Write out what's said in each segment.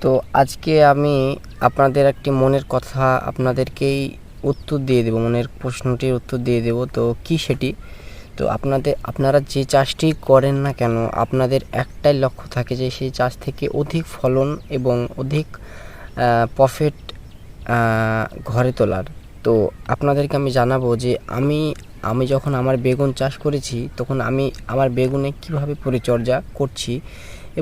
তো আজকে আমি আপনাদের একটি মনের কথা আপনাদেরকেই উত্তর দিয়ে দেবো, মনের প্রশ্নটির উত্তর দিয়ে দেবো। তো কি সেটি? তো আপনারা যে চাষটি করেন না কেন, আপনাদের একটাই লক্ষ্য থাকে যে সেই চাষ থেকে অধিক ফলন এবং অধিক প্রফিট ঘরে তোলার। তো আপনাদেরকে আমি জানাবো যে আমি যখন আমার বেগুন চাষ করেছি তখন আমি আমার বেগুনে কিভাবে পরিচর্যা করছি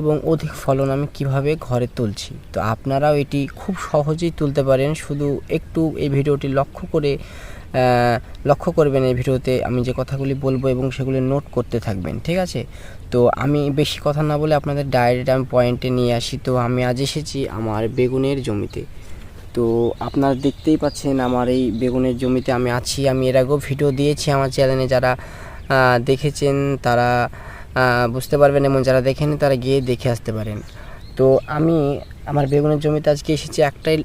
এবং অধিক ফলন আমি কিভাবে ঘরে তুলছি। তো আপনারাও এটি খুব সহজেই তুলতে পারেন, শুধু একটু এই ভিডিওটি লক্ষ্য করবেন। এই ভিডিওতে আমি যে কথাগুলি বলবো এবং সেগুলি নোট করতে থাকবেন, ঠিক আছে? তো আমি বেশি কথা না বলে আপনাদের ডাইরেক্ট আমি পয়েন্টে নিয়ে আসি। তো আমি আজ এসেছি আমার বেগুনের জমিতে। তো আপনারা দেখতেই পাচ্ছেন আমার এই বেগুনের জমিতে আমি আছি। আমি এর আগেও ভিডিও দিয়েছি আমার চ্যানেলে, যারা দেখেছেন তারা বুঝতে পারবেন এবং যারা দেখেনি তারা গিয়ে দেখে আসতে পারেন। তো আমি আমার বেগুনের জমিতে আজকে এসেছি একটাই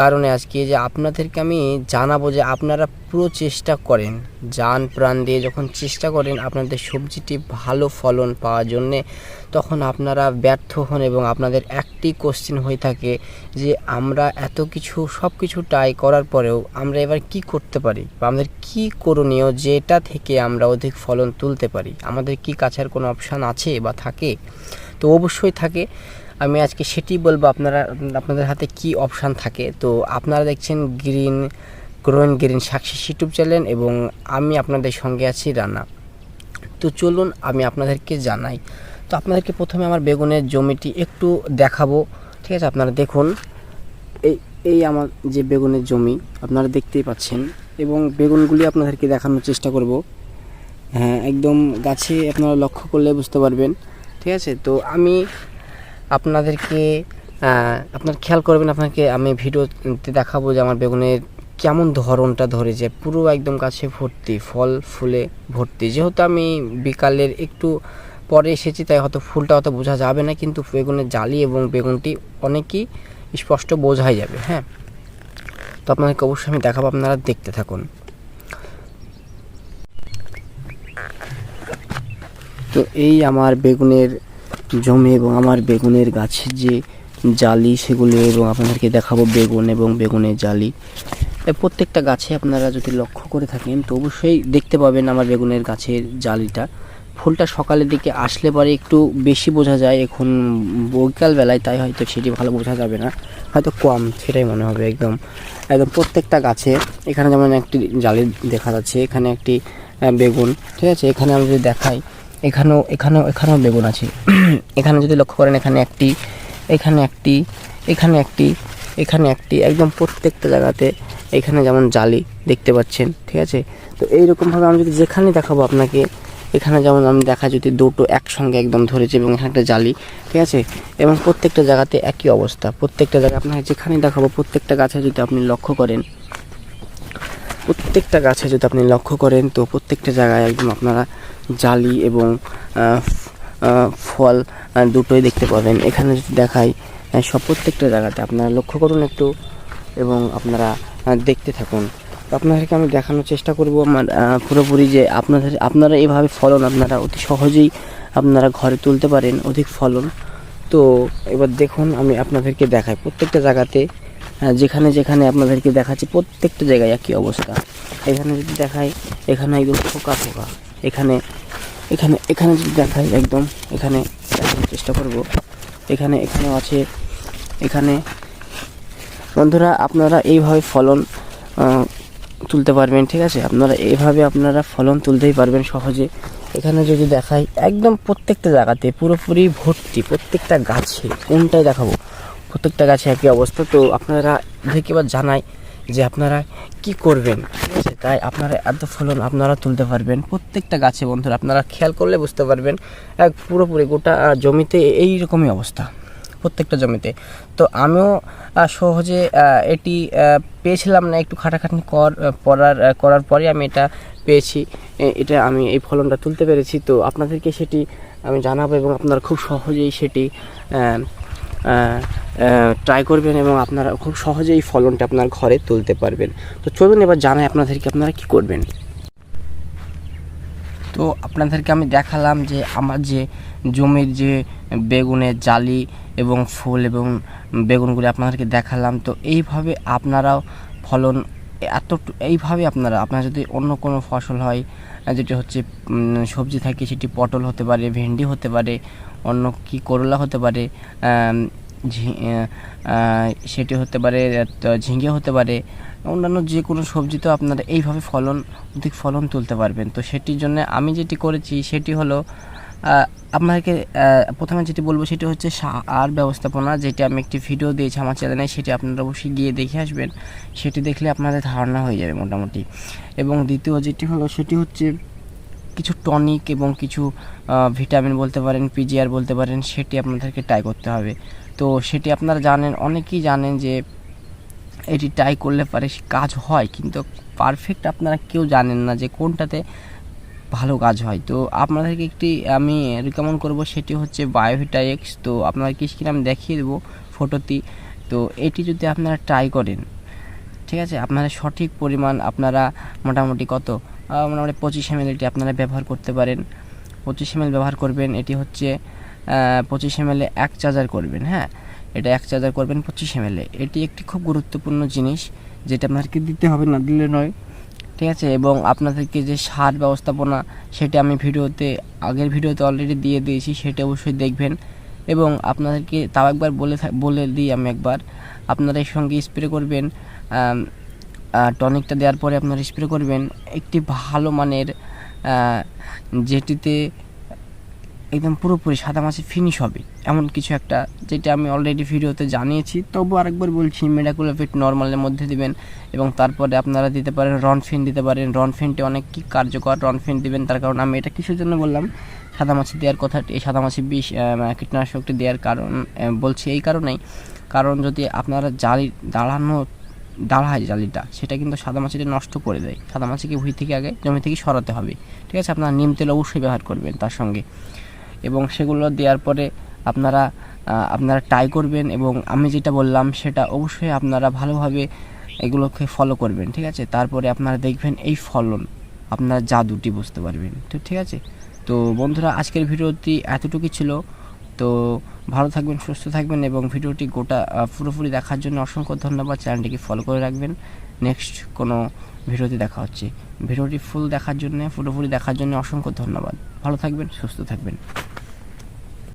কারণে, আজকে যে আপনাদেরকে আমি জানাবো যে আপনারা পুরো চেষ্টা করেন, জান প্রাণ দিয়ে যখন চেষ্টা করেন আপনাদের সবজিটি ভালো ফলন পাওয়ার জন্যে, তখন আপনারা ব্যর্থ হন এবং আপনাদের একটি কোশ্চেন হয়ে থাকে যে আমরা এত কিছু সব কিছু ট্রাই করার পরেও আমরা এবার কি করতে পারি বা আমাদের কি করণীয় যেটা থেকে আমরা অধিক ফলন তুলতে পারি। আমাদের কি কাছের কোনো অপশান আছে বা থাকে? তো অবশ্যই থাকে। আমি আজকে সেটি বলবো আপনাদের হাতে কি অপশান থাকে। তো আপনারা দেখছেন গ্রিন সাকসেস ইউটিউব চ্যানেল এবং আমি আপনাদের সঙ্গে আছি রানা। তো চলুন আমি আপনাদেরকে জানাই। তো আপনাদেরকে প্রথমে আমার বেগুনের জমিটি একটু দেখাবো, ঠিক আছে? আপনারা দেখুন, এই আমার যে বেগুনের জমি আপনারা দেখতেই পাচ্ছেন এবং বেগুনগুলি আপনাদেরকে দেখানোর চেষ্টা করব। হ্যাঁ, একদম গাছে আপনারা লক্ষ্য করলে বুঝতে পারবেন, ঠিক আছে? তো আমি আপনাদেরকে আপনার খেয়াল করবেন, আপনাকে আমি ভিডিওতে দেখাবো যে আমার বেগুনের কেমন ধরনটা ধরেছে। পুরো একদম গাছে ভর্তি, ফল ফুলে ভর্তি। যেহেতু আমি বিকালের একটু পরে এসেছি তাই হয়তো ফুলটা অত বোঝা যাবে না, কিন্তু বেগুনের জালি এবং বেগুনটি অনেকই স্পষ্ট বোঝাই যাবে। হ্যাঁ, তো আপনাদেরকে অবশ্যই আমি দেখাবো, আপনারা দেখতে থাকুন। তো এই আমার বেগুনের জমি এবং আমার বেগুনের গাছের যে জালি সেগুলি এবং আপনাদেরকে দেখাবো বেগুন এবং বেগুনের জালি। প্রত্যেকটা গাছে আপনারা যদি লক্ষ্য করে থাকেন তো অবশ্যই দেখতে পাবেন আমার বেগুনের গাছের জালিটা। ফুলটা সকালের দিকে আসলে পরে একটু বেশি বোঝা যায়, এখন বিকালবেলায় তাই হয়তো সেটি ভালো বোঝা যাবে না, হয়তো কম, সেটাই মনে হবে। একদম প্রত্যেকটা গাছে এখানে যেমন একটি জালি দেখা যাচ্ছে, এখানে একটি বেগুন, ঠিক আছে? এখানে আমি যদি দেখাই, এখানেও বেগুন আছে। এখানে যদি লক্ষ্য করেন এখানে একটি, এখানে একটি একদম প্রত্যেকটা জায়গাতে এখানে যেমন জালি দেখতে পাচ্ছেন, ঠিক আছে? তো এইরকমভাবে আমি যদি যেখানে দেখাবো আপনাকে, এখানে যেমন আমি দেখা যদি দুটো একসঙ্গে একদম ধরেছে এবং এখানে একটা জালি, ঠিক আছে? এবং প্রত্যেকটা জায়গাতে একই অবস্থা। প্রত্যেকটা জায়গায় আপনাকে যেখানে দেখাবো প্রত্যেকটা গাছে যদি আপনি লক্ষ্য করেন, তো প্রত্যেকটা জায়গায় একদম আপনারা জালি এবং ফল দুটোই দেখতে পাবেন। এখানে যদি দেখাই সব প্রত্যেকটা জায়গাতে আপনারা লক্ষ্য করুন একটু এবং আপনারা দেখতে থাকুন। তো আপনাদেরকে আমি দেখানোর চেষ্টা করব আমার পুরোপুরি যে আপনারা এইভাবে ফলন আপনারা অতি সহজেই আপনারা ঘরে তুলতে পারেন অধিক ফলন। তো এবার দেখুন আমি আপনাদেরকে দেখাই প্রত্যেকটা জায়গাতে, যেখানে যেখানে আপনাদেরকে দেখাচ্ছি প্রত্যেকটা জায়গায় একই অবস্থা। এখানে যদি দেখাই এখানে একদম ফোকা এখানে যদি দেখাই একদম এখানে দেখানোর চেষ্টা করব, এখানেও আছে। এখানে বন্ধুরা আপনারা এইভাবে ফলন তুলতে পারবেন, ঠিক আছে? আপনারা ফলন তুলতেই পারবেন সহজে। এখানে যদি দেখাই একদম প্রত্যেকটা জায়গাতে পুরোপুরি ভর্তি, প্রত্যেকটা গাছে, কোনটাই দেখাবো প্রত্যেকটা গাছে একই অবস্থা। তো আপনারা দেখে এবার জানাই যে আপনারা কি করবেন, ঠিক আছে? তাই আপনারা এত ফলন আপনারা তুলতে পারবেন প্রত্যেকটা গাছে। বন্ধুরা আপনারা খেয়াল করলে বুঝতে পারবেন পুরোপুরি গোটা জমিতে এই রকমই অবস্থা, প্রত্যেকটা জমিতে। তো আমিও সহজে এটি পেয়েছিলাম না, একটু খাটাখাটনি করার পরে আমি এটা পেয়েছি, আমি এই ফলনটা তুলতে পেরেছি। তো আপনাদেরকে সেটি আমি জানাবো এবং আপনারা খুব সহজেই সেটি ট্রাই করবেন এবং আপনারা খুব সহজেই ফলনটা আপনার ঘরে তুলতে পারবেন। তো চলুন এবার জানাই আপনাদেরকে আপনারা কি করবেন। তো আপনাদেরকে আমি দেখালাম যে আমার যে জমির যে বেগুনের জালি এবং ফুল এবং বেগুনগুলি আপনাদেরকে দেখালাম। তো এইভাবে আপনারাও ফলন এইভাবে আপনারা যদি অন্য কোনো ফসল হয়, যেটি হচ্ছে সবজি থাকে, সেটি পটল হতে পারে, ভেন্ডি হতে পারে, অন্য কি করলা হতে পারে, সেটি হতে পারে ঝিঙে হতে পারে, অন্যান্য যে কোনো সবজিতেও আপনারা এইভাবে অধিক ফলন তুলতে পারবেন। তো সেটির জন্য আমি যেটি করেছি সেটি হলো আপনাকে প্রথমে যেটি বলবো সেটি হচ্ছে সার ব্যবস্থাপনা, যেটি আমি একটি ভিডিও দিয়েছি আমার চ্যানেলে, সেটি আপনারা অবশ্যই গিয়ে দেখে আসবেন। সেটি দেখলে আপনাদের ধারণা হয়ে যাবে মোটামুটি। এবং দ্বিতীয় যেটি হলো সেটি হচ্ছে কিছু টনিক এবং কিছু ভিটামিন বলতে পারেন, পিজিআর বলতে পারেন, সেটি আপনাদেরকে ট্রাই করতে হবে। তো সেটি আপনারা জানেন, অনেকেই জানেন যে এটি ট্রাই করলে পারে কাজ হয়, কিন্তু পারফেক্ট আপনারা কেউ জানেন না যে কোনটাতে ভালো কাজ হয়। তো আপনাদেরকে একটি আমি রিকমেন্ড করব, সেটি হচ্ছে বায়োভিটা এক্স। তো আপনাদেরকে স্ক্রিনে আমি দেখিয়ে দেবো ফটোটি। তো এটি যদি আপনারা ট্রাই করেন, ঠিক আছে, আপনারা সঠিক পরিমাণ আপনারা মোটামুটি মোটামুটি 25 ml এটি আপনারা ব্যবহার করতে পারেন। 25 ml ব্যবহার করবেন। এটি হচ্ছে 25 ml 1 চার্জার করবেন। হ্যাঁ, এটা 1 চার্জার করবেন 25 ml। এটি একটি খুব গুরুত্বপূর্ণ জিনিস, যেটা আপনাদেরকে দিতে হবে, না দিলে নয়, ঠিক আছে। এবং আপনাদেরকে যে সার ব্যবস্থাপনা, সেটা আমি আগের ভিডিওতে অলরেডি দিয়ে দিয়েছি, সেটা অবশ্যই দেখবেন। এবং আপনাদেরকে তাও একবার বলে দিই আমি একবার, আপনারা এর সঙ্গে স্প্রে করবেন, টনিকটা দেওয়ার পরে আপনারা স্প্রে করবেন একটি ভালো মানের, যেটিতে একদম পুরোপুরি সাদামাছি ফিনিশ হবে এমন কিছু একটা, যেটা আমি অলরেডি ভিডিওতে জানিয়েছি। তবু আরেকবার বলছি, মিরাকুলোভিট নর্মালের মধ্যে দিবেন। এবং তারপরে আপনারা দিতে পারেন রনফিন দিতে পারেন। রনফিনটি অনেক কি কার্যকর, রনফিন দিবেন। তার কারণ আমি এটা কিসের জন্য বললাম, সাদামাছি দেওয়ার কথাটি, এই সাদামাছি বিষ কীটনাশকটি দেওয়ার কারণ বলছি এই কারণেই, কারণ যদি আপনারা দাঁড়ায় জালিটা, সেটা কিন্তু সাদামাছিটা নষ্ট করে দেয়। সাদামাছিকে ভুঁই থেকে আগে জমি থেকে সরাতে হবে, ঠিক আছে। আপনারা নিম তেল অবশ্যই ব্যবহার করবেন তার সঙ্গে। এবং সেগুলো দেওয়ার পরে আপনারা ট্রাই করবেন। এবং আমি যেটা বললাম সেটা অবশ্যই আপনারা ভালোভাবে এগুলোকে ফলো করবেন, ঠিক আছে। তারপরে আপনারা দেখবেন এই ফলন, আপনারা জাদুটি বুঝতে পারবেন। তো ঠিক আছে, তো বন্ধুরা আজকের ভিডিওটি এতটুকুই ছিল। তো ভালো থাকবেন, সুস্থ থাকবেন, এবং ভিডিওটি পুরোপুরি দেখার জন্য অসংখ্য ধন্যবাদ। চ্যানেলটিকে ফলো করে রাখবেন। নেক্সট কোনো ভিডিওতে দেখা হচ্ছে। ভিডিওটি পুরোপুরি দেখার জন্য অসংখ্য ধন্যবাদ। ভালো থাকবেন, সুস্থ থাকবেন।